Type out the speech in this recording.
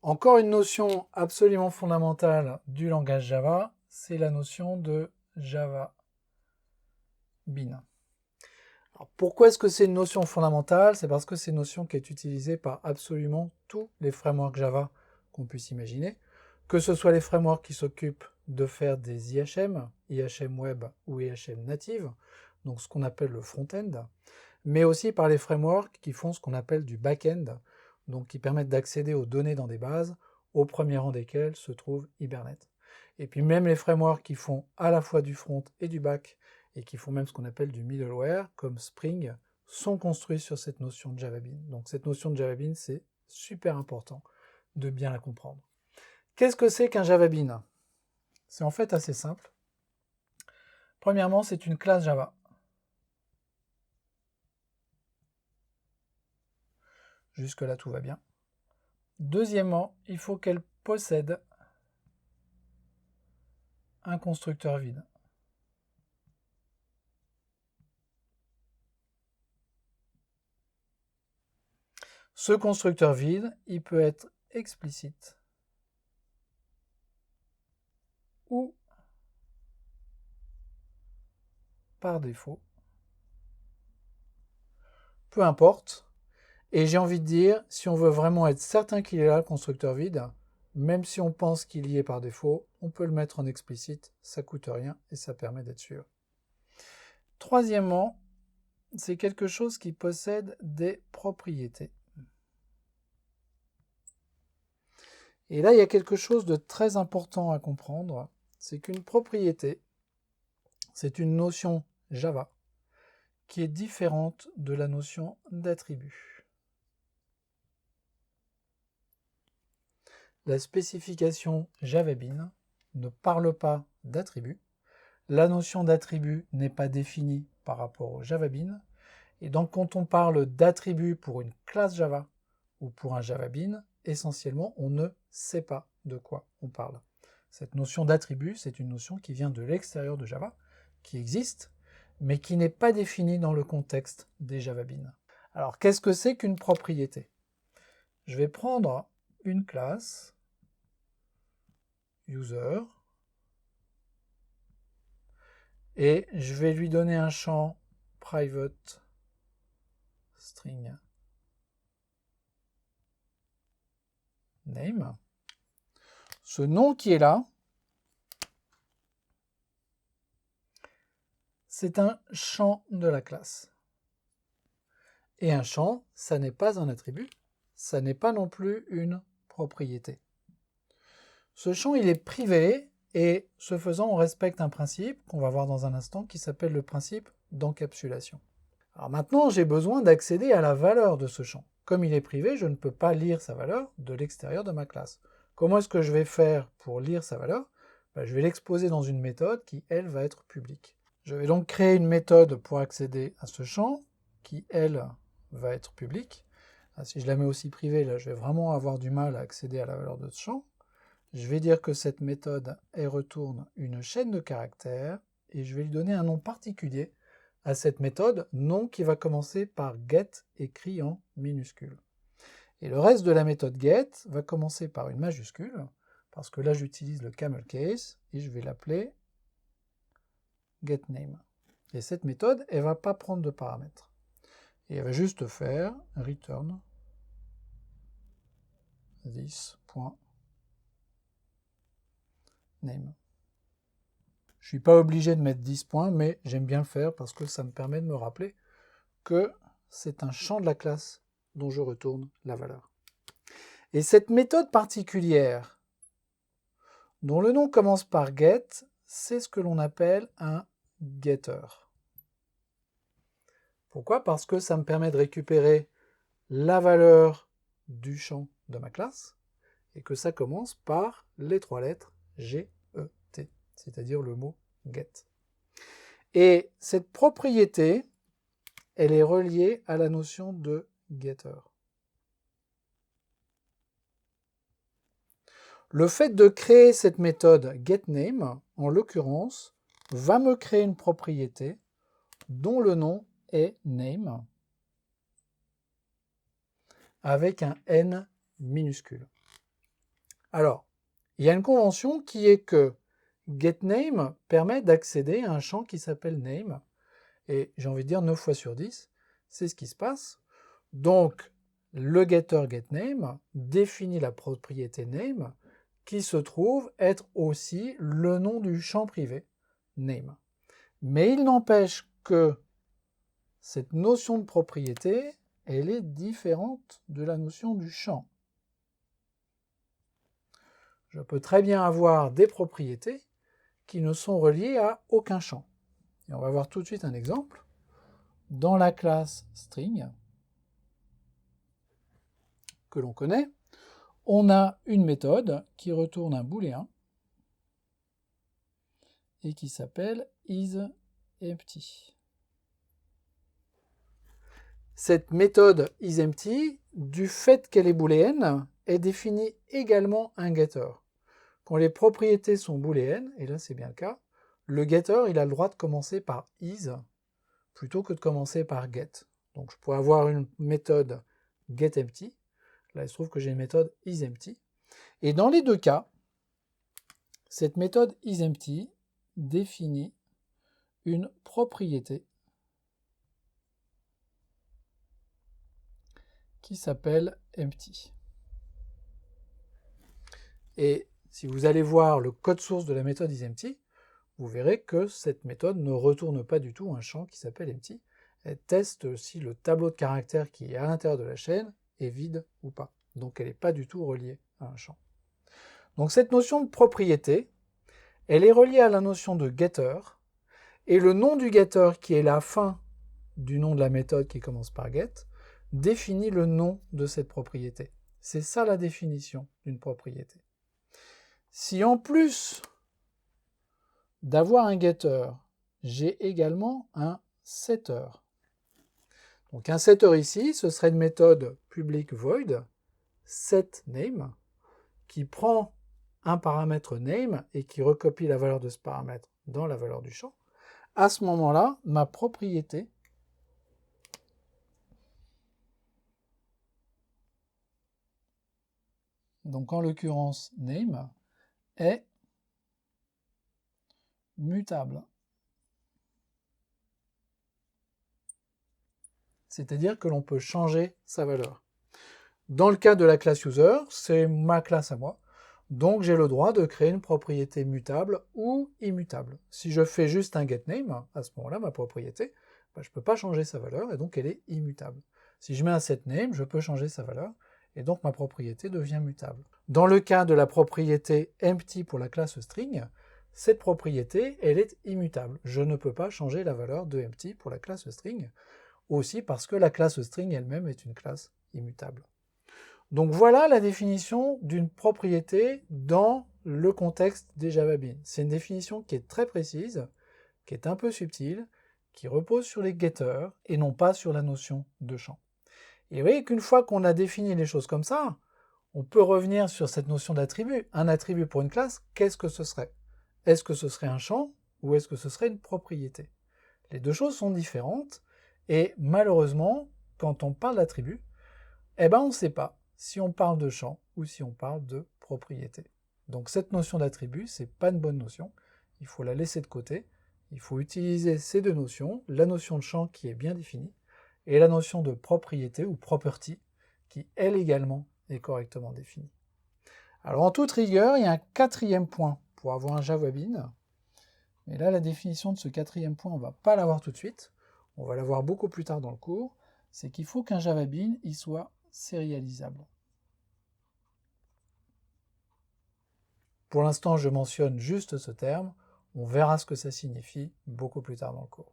Encore une notion absolument fondamentale du langage Java, c'est la notion de Java Bean. Alors, pourquoi est-ce que c'est une notion fondamentale? C'est parce que c'est une notion qui est utilisée par absolument tous les frameworks Java qu'on puisse imaginer, que ce soit les frameworks qui s'occupent de faire des IHM, IHM Web ou IHM Native, donc ce qu'on appelle le front-end, mais aussi par les frameworks qui font ce qu'on appelle du back-end, donc qui permettent d'accéder aux données dans des bases, au premier rang desquelles se trouve Hibernate. Et puis même les frameworks qui font à la fois du front et du back, et qui font même ce qu'on appelle du middleware, comme Spring, sont construits sur cette notion de Java Bean. Donc cette notion de Java Bean, c'est super important de bien la comprendre. Qu'est-ce que c'est qu'un Java Bean? C'est en fait assez simple. Premièrement, c'est une classe Java. Jusque-là, tout va bien. Deuxièmement, il faut qu'elle possède un constructeur vide. Ce constructeur vide, il peut être explicite ou par défaut. Peu importe. Et j'ai envie de dire, si on veut vraiment être certain qu'il est là, le constructeur vide, même si on pense qu'il y est par défaut, on peut le mettre en explicite, ça coûte rien et ça permet d'être sûr. Troisièmement, c'est quelque chose qui possède des propriétés. Et là, il y a quelque chose de très important à comprendre, c'est qu'une propriété, c'est une notion Java qui est différente de la notion d'attribut. La spécification Java Bean ne parle pas d'attribut. La notion d'attribut n'est pas définie par rapport au Java Bean. Et donc quand on parle d'attribut pour une classe Java ou pour un Java Bean, essentiellement, on ne sait pas de quoi on parle. Cette notion d'attribut, c'est une notion qui vient de l'extérieur de Java, qui existe, mais qui n'est pas définie dans le contexte des Java Bean. Alors, qu'est-ce que c'est qu'une propriété? Je vais prendre une classe user et je vais lui donner un champ private string name. Ce nom qui est là, c'est un champ de la classe. Et un champ, ça n'est pas un attribut, ça n'est pas non plus une propriété. Ce champ, il est privé, et ce faisant, on respecte un principe qu'on va voir dans un instant qui s'appelle le principe d'encapsulation. Alors maintenant, j'ai besoin d'accéder à la valeur de ce champ. Comme il est privé, je ne peux pas lire sa valeur de l'extérieur de ma classe. Comment est-ce que je vais faire pour lire sa valeur? Je vais l'exposer dans une méthode qui, elle, va être publique. Je vais donc créer une méthode pour accéder à ce champ qui, elle, va être publique. Si je la mets aussi privée, là, je vais vraiment avoir du mal à accéder à la valeur de ce champ. Je vais dire que cette méthode, elle retourne une chaîne de caractères et je vais lui donner un nom particulier à cette méthode, nom qui va commencer par get écrit en minuscule. Et le reste de la méthode get va commencer par une majuscule, parce que là j'utilise le camel case et je vais l'appeler getName. Et cette méthode, elle ne va pas prendre de paramètres. Et elle va juste faire return this.name. Je ne suis pas obligé de mettre 10 points, mais j'aime bien le faire parce que ça me permet de me rappeler que c'est un champ de la classe dont je retourne la valeur. Et cette méthode particulière, dont le nom commence par get, c'est ce que l'on appelle un getter. Pourquoi? Parce que ça me permet de récupérer la valeur du champ de ma classe et que ça commence par les trois lettres G-E-T, c'est-à-dire le mot get. Et cette propriété, elle est reliée à la notion de getter. Le fait de créer cette méthode getName, en l'occurrence, va me créer une propriété dont le nom est name avec un N minuscule. Alors, il y a une convention qui est que getName permet d'accéder à un champ qui s'appelle name, et j'ai envie de dire 9 fois sur 10, c'est ce qui se passe. Donc, le getter getName définit la propriété name, qui se trouve être aussi le nom du champ privé, name. Mais il n'empêche que cette notion de propriété, elle est différente de la notion du champ. Je peux très bien avoir des propriétés qui ne sont reliées à aucun champ. Et on va voir tout de suite un exemple. Dans la classe string, que l'on connaît, on a une méthode qui retourne un booléen et qui s'appelle isEmpty. Cette méthode isEmpty, du fait qu'elle est booléenne, est définie également un getter. Quand les propriétés sont booléennes, et là c'est bien le cas, le getter il a le droit de commencer par is plutôt que de commencer par get. Donc je pourrais avoir une méthode getEmpty, là il se trouve que j'ai une méthode isEmpty, et dans les deux cas, cette méthode isEmpty définit une propriété qui s'appelle empty. Et si vous allez voir le code source de la méthode isEmpty, vous verrez que cette méthode ne retourne pas du tout un champ qui s'appelle empty. Elle teste si le tableau de caractères qui est à l'intérieur de la chaîne est vide ou pas. Donc elle n'est pas du tout reliée à un champ. Donc cette notion de propriété, elle est reliée à la notion de getter, et le nom du getter qui est la fin du nom de la méthode qui commence par get, définit le nom de cette propriété. C'est ça la définition d'une propriété. Si en plus d'avoir un getter, j'ai également un setter. Donc un setter ici, ce serait une méthode public void setName qui prend un paramètre name et qui recopie la valeur de ce paramètre dans la valeur du champ. À ce moment-là, ma propriété donc en l'occurrence name, est mutable. C'est-à-dire que l'on peut changer sa valeur. Dans le cas de la classe user, c'est ma classe à moi, donc j'ai le droit de créer une propriété mutable ou immutable. Si je fais juste un getName, à ce moment-là, ma propriété, je ne peux pas changer sa valeur et donc elle est immutable. Si je mets un setName, je peux changer sa valeur et donc ma propriété devient mutable. Dans le cas de la propriété empty pour la classe string, cette propriété, elle est immutable. Je ne peux pas changer la valeur de empty pour la classe string, aussi parce que la classe string elle-même est une classe immutable. Donc voilà la définition d'une propriété dans le contexte des JavaBeans. C'est une définition qui est très précise, qui est un peu subtile, qui repose sur les getters et non pas sur la notion de champ. Et vous voyez qu'une fois qu'on a défini les choses comme ça, on peut revenir sur cette notion d'attribut. Un attribut pour une classe, qu'est-ce que ce serait? Est-ce que ce serait un champ ou est-ce que ce serait une propriété? Les deux choses sont différentes et malheureusement, quand on parle d'attribut, on ne sait pas si on parle de champ ou si on parle de propriété. Donc cette notion d'attribut, c'est pas une bonne notion, il faut la laisser de côté, il faut utiliser ces deux notions, la notion de champ qui est bien définie, et la notion de propriété ou property, qui elle également est correctement définie. Alors en toute rigueur, il y a un quatrième point pour avoir un JavaBean, mais là la définition de ce quatrième point, on ne va pas l'avoir tout de suite, on va l'avoir beaucoup plus tard dans le cours, c'est qu'il faut qu'un JavaBean il soit sérialisable. Pour l'instant, je mentionne juste ce terme, on verra ce que ça signifie beaucoup plus tard dans le cours.